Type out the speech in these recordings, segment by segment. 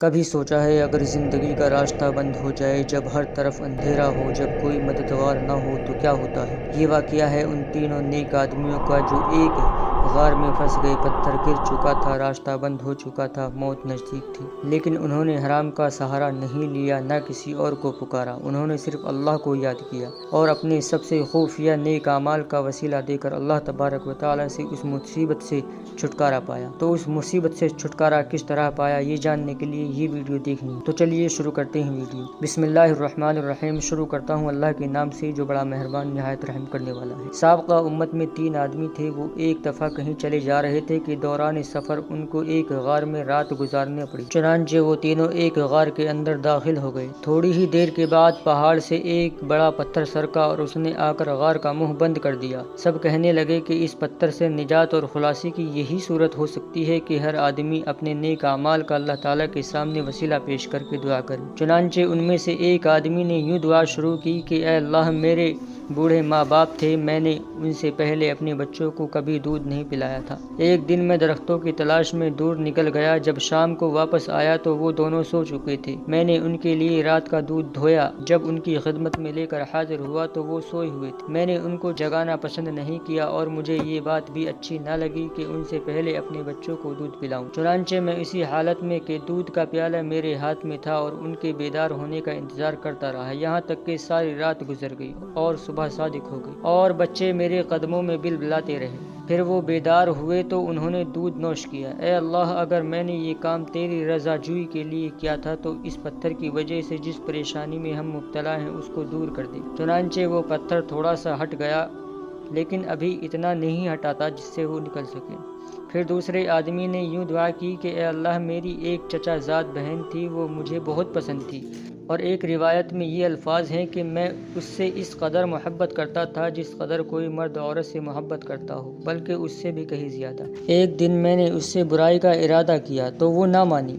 کبھی سوچا ہے اگر زندگی کا راستہ بند ہو جائے، جب ہر طرف اندھیرا ہو، جب کوئی مددگار نہ ہو تو کیا ہوتا ہے؟ یہ واقعہ ہے ان تینوں نیک آدمیوں کا جو ایک غار میں پھنس گئے، پتھر گر چکا تھا، راستہ بند ہو چکا تھا، موت نزدیک تھی، لیکن انہوں نے حرام کا سہارا نہیں لیا، نہ کسی اور کو پکارا، انہوں نے صرف اللہ کو یاد کیا اور اپنے سب سے خفیہ نیک اعمال کا وسیلہ دے کر اللہ تبارک و تعالیٰ سے اس مصیبت سے چھٹکارا پایا۔ تو اس مصیبت سے چھٹکارا کس طرح پایا، یہ جاننے کے لیے یہ ویڈیو دیکھنی ہے۔ تو چلیے شروع کرتے ہیں ویڈیو۔ بسم اللہ الرحمن الرحیم۔ شروع کرتا ہوں اللہ کے نام سے جو بڑا مہربان نہایت رحم کرنے والا ہے۔ سابقہ امت میں 3 آدمی تھے، وہ ایک دفعہ کہیں چلے جا رہے تھے کہ دوران سفر ان کو ایک غار میں رات گزارنی پڑی، چنانچہ وہ تینوں ایک غار کے اندر داخل ہو گئے۔ تھوڑی ہی دیر کے بعد پہاڑ سے ایک بڑا پتھر سرکا اور اس نے آ کر غار کا منہ بند کر دیا۔ سب کہنے لگے کہ اس پتھر سے نجات اور خلاصی کی یہی صورت ہو سکتی ہے کہ ہر آدمی اپنے نیک اعمال کا اللہ تعالیٰ کے سامنے وسیلہ پیش کر کے دعا کرے۔ چنانچہ ان میں سے ایک آدمی نے یوں دعا شروع کی کہ اے اللہ، میرے بوڑھے ماں باپ تھے، میں نے ان سے پہلے اپنے بچوں کو کبھی دودھ نہیں پلایا تھا۔ ایک دن میں درختوں کی تلاش میں دور نکل گیا، جب شام کو واپس آیا تو وہ دونوں سو چکے تھے۔ میں نے ان کے لیے رات کا دودھ دھویا، جب ان کی خدمت میں لے کر حاضر ہوا تو وہ سوئے ہوئے تھے۔ میں نے ان کو جگانا پسند نہیں کیا اور مجھے یہ بات بھی اچھی نہ لگی کہ ان سے پہلے اپنے بچوں کو دودھ پلاؤں۔ چنانچہ میں اسی حالت میں کہ دودھ کا پیالہ میرے ہاتھ میں تھا اور ان کے بیدار ہونے کا انتظار کرتا رہا، یہاں تک کہ ساری رات گزر گئی اور صبح صادق ہو گئی اور بچے میرے قدموں میں بلبلاتے رہے۔ پھر وہ بیدار ہوئے تو انہوں نے دودھ نوش کیا۔ اے اللہ، اگر میں نے یہ کام تیری رضا جوئی کے لیے کیا تھا تو اس پتھر کی وجہ سے جس پریشانی میں ہم مبتلا ہیں اس کو دور کر دے۔ چنانچہ وہ پتھر تھوڑا سا ہٹ گیا، لیکن ابھی اتنا نہیں ہٹا تھا جس سے وہ نکل سکے۔ پھر دوسرے آدمی نے یوں دعا کی کہ اے اللہ، میری ایک چچا زاد بہن تھی، وہ مجھے بہت پسند تھی، اور ایک روایت میں یہ الفاظ ہیں کہ میں اس سے اس قدر محبت کرتا تھا جس قدر کوئی مرد عورت سے محبت کرتا ہو، بلکہ اس سے بھی کہیں زیادہ۔ ایک دن میں نے اس سے برائی کا ارادہ کیا تو وہ نہ مانی،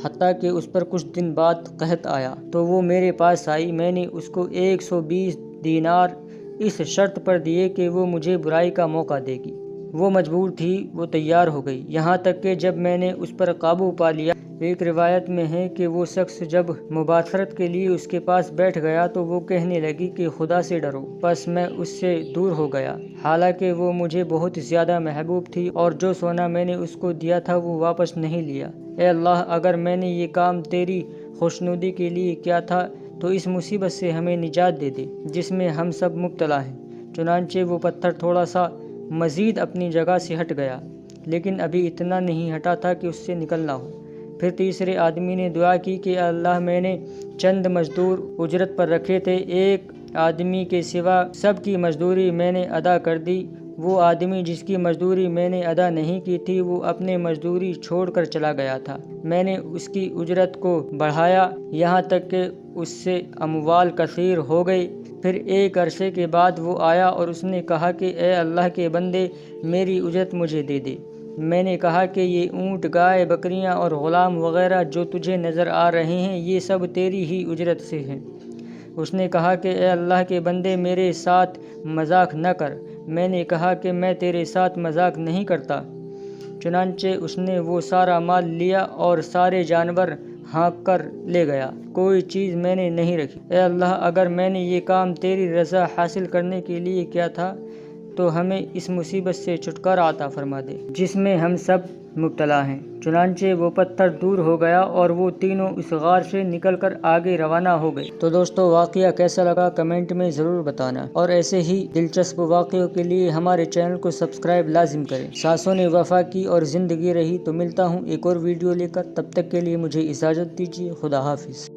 حتیٰ کہ اس پر کچھ دن بعد قحط آیا تو وہ میرے پاس آئی۔ میں نے اس کو 120 دینار اس شرط پر دیے کہ وہ مجھے برائی کا موقع دے گی۔ وہ مجبور تھی، وہ تیار ہو گئی، یہاں تک کہ جب میں نے اس پر قابو پا لیا، ایک روایت میں ہے کہ وہ شخص جب مباشرت کے لیے اس کے پاس بیٹھ گیا تو وہ کہنے لگی کہ خدا سے ڈرو، بس میں اس سے دور ہو گیا، حالانکہ وہ مجھے بہت زیادہ محبوب تھی اور جو سونا میں نے اس کو دیا تھا وہ واپس نہیں لیا۔ اے اللہ، اگر میں نے یہ کام تیری خوشنودی کے لیے کیا تھا تو اس مصیبت سے ہمیں نجات دے دے جس میں ہم سب مبتلا ہیں۔ چنانچہ وہ پتھر تھوڑا سا مزید اپنی جگہ سے ہٹ گیا، لیکن ابھی اتنا نہیں ہٹا تھا کہ اس سے نکلنا ہو۔ پھر تیسرے آدمی نے دعا کی کہ اللہ، میں نے چند مزدور اجرت پر رکھے تھے، ایک آدمی کے سوا سب کی مزدوری میں نے ادا کر دی۔ وہ آدمی جس کی مزدوری میں نے ادا نہیں کی تھی وہ اپنے مزدوری چھوڑ کر چلا گیا تھا۔ میں نے اس کی اجرت کو بڑھایا یہاں تک کہ اس سے اموال کثیر ہو گئی۔ پھر ایک عرصے کے بعد وہ آیا اور اس نے کہا کہ اے اللہ کے بندے، میری اجرت مجھے دے دے۔ میں نے کہا کہ یہ اونٹ، گائے، بکریاں اور غلام وغیرہ جو تجھے نظر آ رہے ہیں یہ سب تیری ہی اجرت سے ہیں۔ اس نے کہا کہ اے اللہ کے بندے، میرے ساتھ مذاق نہ کر۔ میں نے کہا کہ میں تیرے ساتھ مذاق نہیں کرتا۔ چنانچہ اس نے وہ سارا مال لیا اور سارے جانور ہانک کر لے گیا، کوئی چیز میں نے نہیں رکھی۔ اے اللہ، اگر میں نے یہ کام تیری رضا حاصل کرنے کے لیے کیا تھا تو ہمیں اس مصیبت سے چھٹکارا عطا فرما دے جس میں ہم سب مبتلا ہیں۔ چنانچہ وہ پتھر دور ہو گیا اور وہ تینوں اس غار سے نکل کر آگے روانہ ہو گئے۔ تو دوستو، واقعہ کیسا لگا کمنٹ میں ضرور بتانا، اور ایسے ہی دلچسپ واقعوں کے لیے ہمارے چینل کو سبسکرائب لازم کریں۔ سانسوں نے وفا کی اور زندگی رہی، تو ملتا ہوں ایک اور ویڈیو لے کر، تب تک کے لیے مجھے اجازت دیجیے۔ خدا حافظ۔